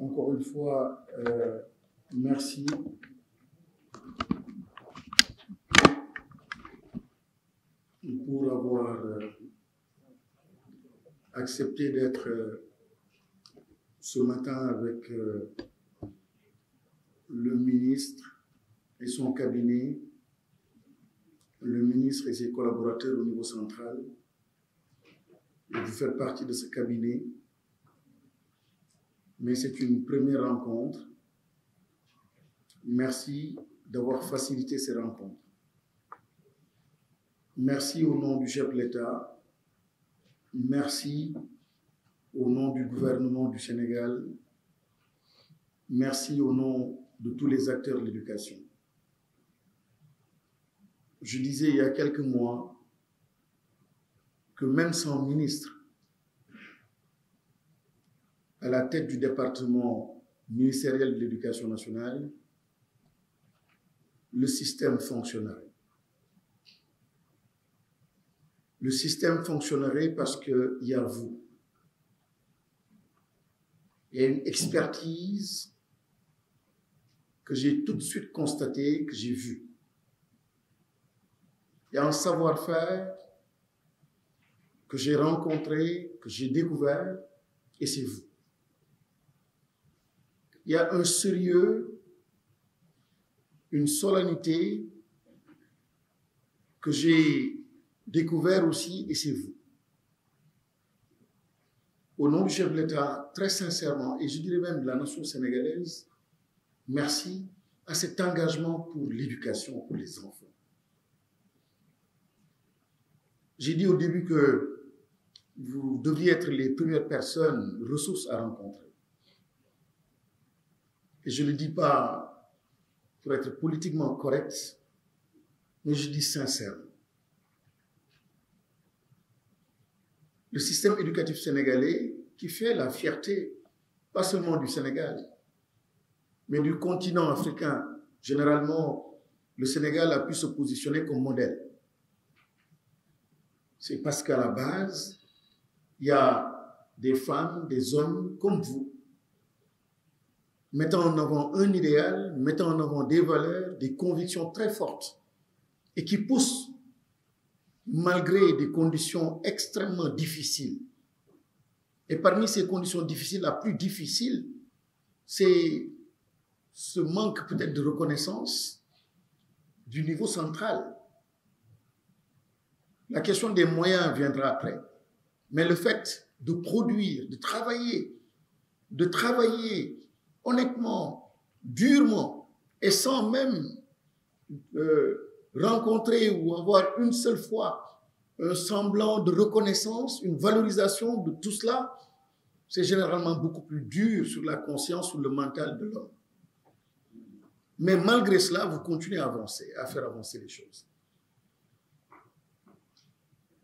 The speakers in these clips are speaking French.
encore une fois, merci. Pour avoir accepté d'être ce matin avec le ministre et son cabinet, le ministre et ses collaborateurs au niveau central. Et vous faites partie de ce cabinet, mais c'est une première rencontre. Merci d'avoir facilité ces rencontres. Merci au nom du chef de l'État. Merci au nom du gouvernement du Sénégal. Merci au nom de tous les acteurs de l'éducation. Je disais il y a quelques mois que même sans ministre à la tête du département ministériel de l'Éducation nationale, le système fonctionnerait. Le système fonctionnerait parce qu'il y a vous. Il y a une expertise que j'ai tout de suite constatée, que j'ai vue. Il y a un savoir-faire que j'ai rencontré, que j'ai découvert, et c'est vous. Il y a un sérieux, une solennité que j'ai découvert aussi, et c'est vous. Au nom du chef de l'État, très sincèrement, et je dirais même de la nation sénégalaise, merci à cet engagement pour l'éducation, pour les enfants. J'ai dit au début que vous deviez être les premières personnes ressources à rencontrer. Et je ne le dis pas pour être politiquement correct, mais je dis sincèrement. Le système éducatif sénégalais qui fait la fierté, pas seulement du Sénégal, mais du continent africain. Généralement, le Sénégal a pu se positionner comme modèle. C'est parce qu'à la base, il y a des femmes, des hommes comme vous, mettant en avant un idéal, mettant en avant des valeurs, des convictions très fortes, et qui poussent malgré des conditions extrêmement difficiles. Et parmi ces conditions difficiles, la plus difficile, c'est ce manque peut-être de reconnaissance du niveau central. La question des moyens viendra après. Mais le fait de produire, de travailler honnêtement, durement, et sans même rencontrer ou avoir une seule fois un semblant de reconnaissance, une valorisation de tout cela, c'est généralement beaucoup plus dur sur la conscience ou le mental de l'homme. Mais malgré cela, vous continuez à avancer, à faire avancer les choses.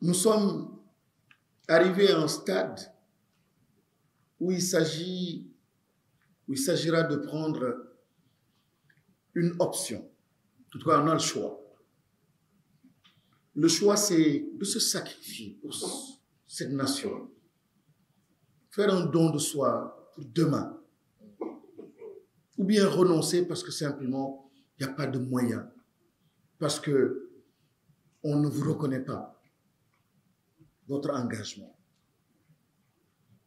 Nous sommes arrivés à un stade où il s'agira de prendre une option. En tout cas, on a le choix. Le choix, c'est de se sacrifier pour cette nation. Faire un don de soi pour demain. Ou bien renoncer parce que simplement, il n'y a pas de moyens. Parce qu'on ne vous reconnaît pas votre engagement.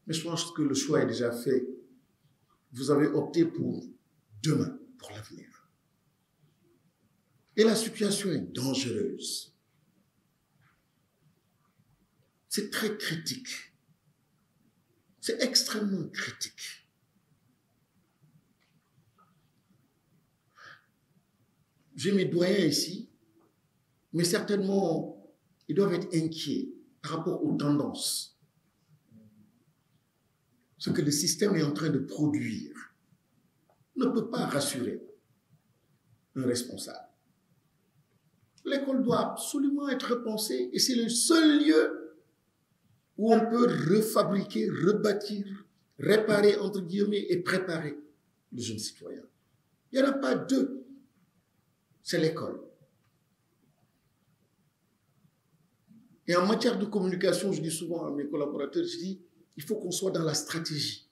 Mais je pense que le choix est déjà fait. Vous avez opté pour demain, pour l'avenir. Et la situation est dangereuse. C'est très critique. C'est extrêmement critique. J'ai mes doyens ici, mais certainement, ils doivent être inquiets par rapport aux tendances. Ce que le système est en train de produire ne peut pas rassurer un responsable. L'école doit absolument être repensée et c'est le seul lieu où on peut refabriquer, rebâtir, réparer, entre guillemets, et préparer le jeune citoyen. Il n'y en a pas deux. C'est l'école. Et en matière de communication, je dis souvent à mes collaborateurs, je dis, il faut qu'on soit dans la stratégie.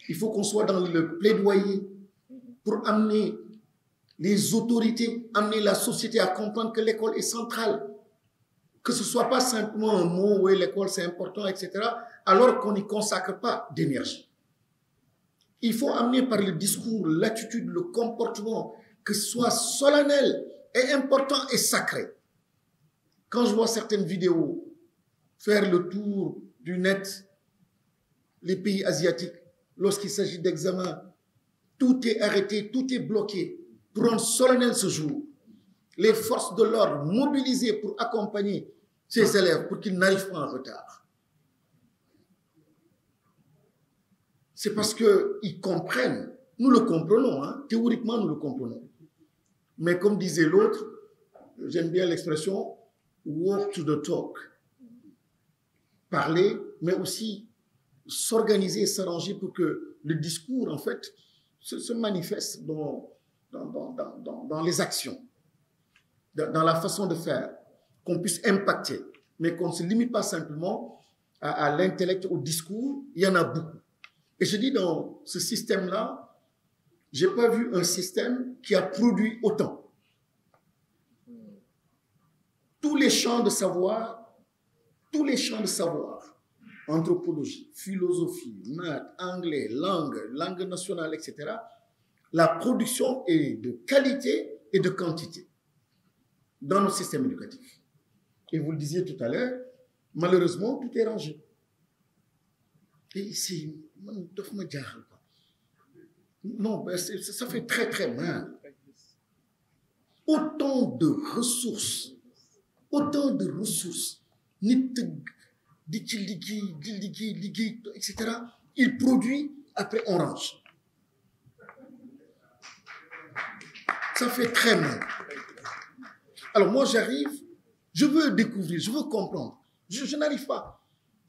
Il faut qu'on soit dans le plaidoyer pour amener les autorités, amener la société à comprendre que l'école est centrale. Que ce ne soit pas simplement un mot, oui, l'école c'est important, etc., alors qu'on n'y consacre pas d'énergie. Il faut amener par le discours, l'attitude, le comportement, que ce soit solennel et important et sacré. Quand je vois certaines vidéos faire le tour du net, les pays asiatiques, lorsqu'il s'agit d'examen, tout est arrêté, tout est bloqué pour rendre solennel ce jour. Les forces de l'ordre mobilisées pour accompagner ces élèves pour qu'ils n'arrivent pas en retard. C'est parce qu'ils comprennent. Nous le comprenons, hein? Théoriquement nous le comprenons. Mais comme disait l'autre, j'aime bien l'expression walk to the talk. Parler, mais aussi s'organiser et s'arranger pour que le discours, en fait, se manifeste dans les actions, dans la façon de faire, qu'on puisse impacter, mais qu'on ne se limite pas simplement à l'intellect, au discours. Il y en a beaucoup. Et je dis, dans ce système-là, je n'ai pas vu un système qui a produit autant. Tous les champs de savoir, anthropologie, philosophie, maths, anglais, langue nationale, etc., la production est de qualité et de quantité dans notre système éducatif. Et vous le disiez tout à l'heure, malheureusement, tout est rangé. Et ici, non, ça fait très très mal. Autant de ressources, etc. Il produit, après on range. Ça fait très mal. Alors moi j'arrive, je veux découvrir, je veux comprendre. Je n'arrive pas.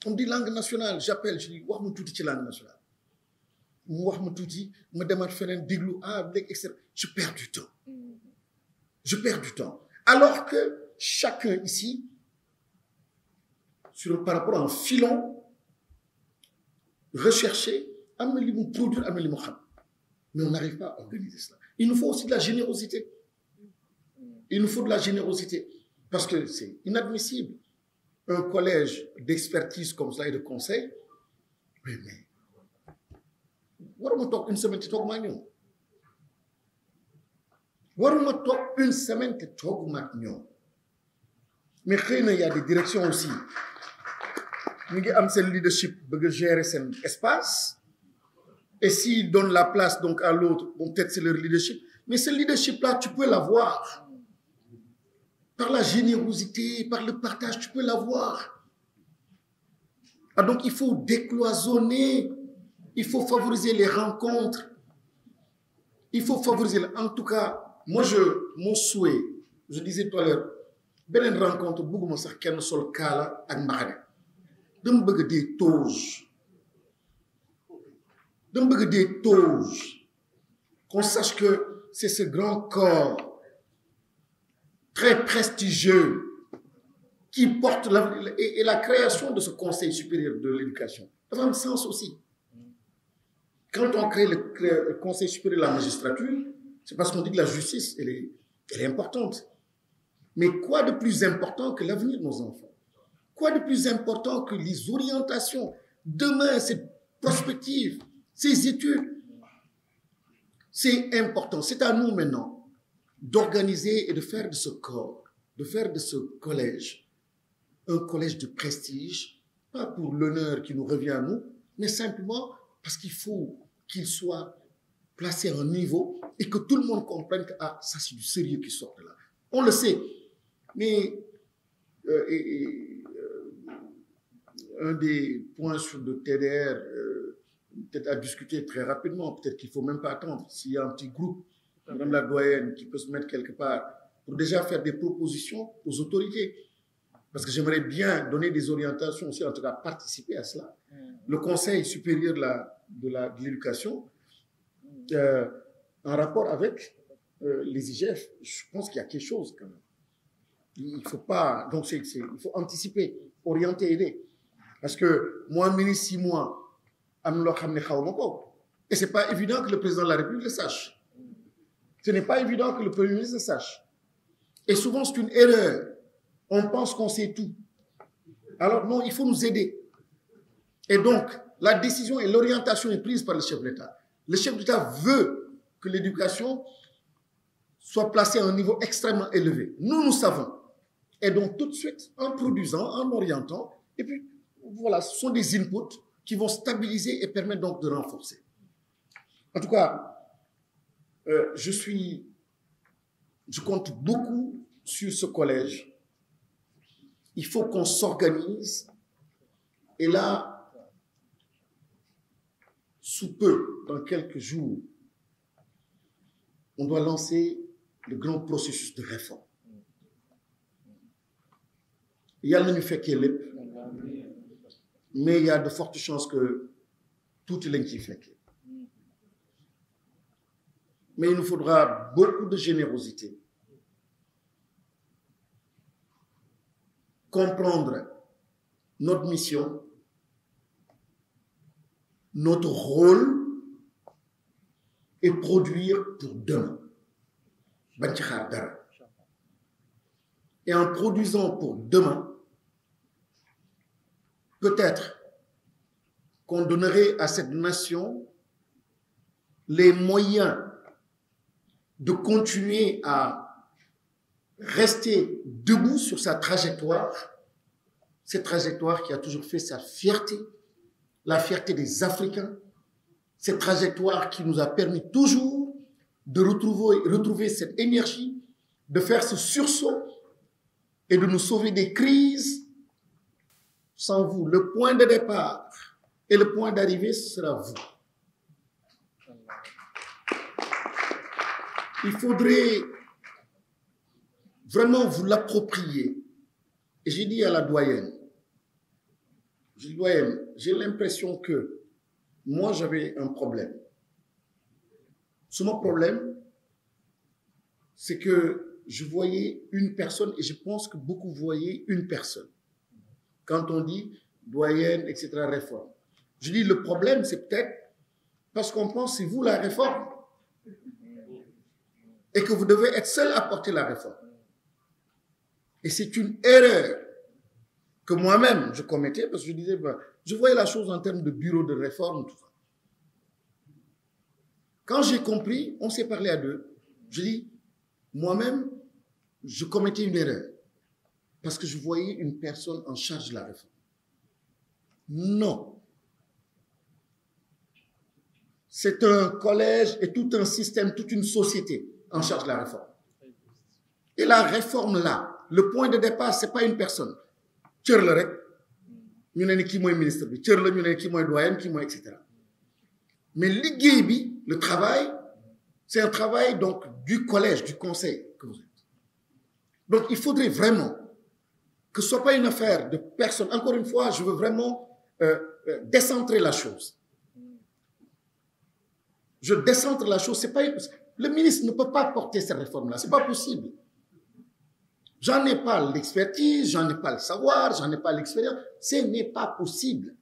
On me dit langue nationale, j'appelle, je dis, wax ma tuuti ci langue nationale. Mu wax ma tuuti, ma demaat feneen déglu, etc. Je perds du temps. Alors que chacun ici, par rapport à un filon, recherché, am na li mu produire, am na li mu xam. Mais on n'arrive pas à organiser cela. Il nous faut aussi de la générosité. Parce que c'est inadmissible. Un collège d'expertise comme ça et de conseil, mais waruma toog une semaine te tooguma ak ñoom. Mais xëy na y a des directions aussi ñu ngi am seen leadership bëgg gérer seen espace, et s'ils donnent la place donc à l'autre, bon, peut-être c'est leur leadership, mais ce leadership-là, tu peux l'avoir. Par la générosité, par le partage, tu peux l'avoir. Ah, donc, il faut décloisonner, il faut favoriser les rencontres, il faut favoriser... En tout cas, moi, mon souhait, je disais tout à l'heure, beneen rencontre, bëgguma sax kenn sol kaala ak mbaxane. Dama bëgg des toges. Qu'on sache que c'est ce grand corps très prestigieux qui porte et la création de ce Conseil supérieur de l'éducation. Ça a un sens aussi. Quand on crée le Conseil supérieur de la magistrature, c'est parce qu'on dit que la justice, elle est importante. Mais quoi de plus important que l'avenir de nos enfants? Quoi de plus important que les orientations? Demain, cette prospective, ces études, c'est important. C'est à nous maintenant d'organiser et de faire de ce corps, de faire de ce collège, un collège de prestige, pas pour l'honneur qui nous revient à nous, mais simplement parce qu'il faut qu'il soit placé à un niveau et que tout le monde comprenne que ça c'est du sérieux qui sort de là. On le sait, mais un des points sur le TDR, peut-être à discuter très rapidement, peut-être qu'il ne faut même pas attendre, s'il y a un petit groupe, Madame la doyenne, qui peut se mettre quelque part pour déjà faire des propositions aux autorités. Parce que j'aimerais bien donner des orientations aussi, en tout cas participer à cela. Le Conseil supérieur de l'éducation, en rapport avec les IGF, je pense qu'il y a quelque chose quand même. Il faut pas, donc il faut anticiper, orienter, aider. Parce que moi, ministre 6 mois, am na loo xam ne xaw ma ko. Et ce n'est pas évident que le président de la République le sache. Ce n'est pas évident que le Premier ministre le sache. Et souvent, c'est une erreur. On pense qu'on sait tout. Alors non, il faut nous aider. Et donc, la décision et l'orientation est prise par le chef de l'État. Le chef d'État veut que l'éducation soit placée à un niveau extrêmement élevé. Nous savons. Et donc, tout de suite, en produisant, en orientant, et puis, voilà, ce sont des inputs qui vont stabiliser et permettre donc de renforcer. En tout cas, je compte beaucoup sur ce collège. Il faut qu'on s'organise. Et là, sous peu, dans quelques jours, on doit lancer le grand processus de réforme. Il y a le fait qu'il est, mais il y a de fortes chances que tout est fait. Mais il nous faudra beaucoup de générosité. Comprendre notre mission, notre rôle et produire pour demain. Et en produisant pour demain, peut-être qu'on donnerait à cette nation les moyens de continuer à rester debout sur sa trajectoire, cette trajectoire qui a toujours fait sa fierté, la fierté des Africains, cette trajectoire qui nous a permis toujours de retrouver cette énergie, de faire ce sursaut et de nous sauver des crises. Sans vous, le point de départ et le point d'arrivée, ce sera vous. Il faudrait vraiment vous l'approprier. Et j'ai dit à la doyenne, j'ai l'impression que moi, j'avais un problème. Mon problème, c'est que je voyais une personne, et je pense que beaucoup voyaient une personne. Quand on dit doyenne, etc., réforme. Je dis, le problème, c'est peut-être parce qu'on pense que c'est vous la réforme. Et que vous devez être seul à porter la réforme. Et c'est une erreur que moi-même je commettais, parce que je disais, je voyais la chose en termes de bureau de réforme, tout ça. Quand j'ai compris, on s'est parlé à deux. Je dis, moi-même, je commettais une erreur. Parce que je voyais une personne en charge de la réforme. Non. C'est un collège et tout un système, toute une société en charge de la réforme. Et la réforme là, le point de départ, ce n'est pas une personne. Tchër la rek, ñu ne qui mooy ministre bi, tchër la ñu ne qui mooy doyen, qui mooy etc. Mais liggéey bi, le travail, c'est un travail donc du collège, du conseil que vous êtes. Donc il faudrait vraiment que ce ne soit pas une affaire de personne. Encore une fois, je veux vraiment décentrer la chose. Je décentre la chose, c'est pas le ministre ne peut pas porter cette réforme-là, c'est pas possible. J'en ai pas l'expertise, j'en ai pas le savoir, j'en ai pas l'expérience, ce n'est pas possible.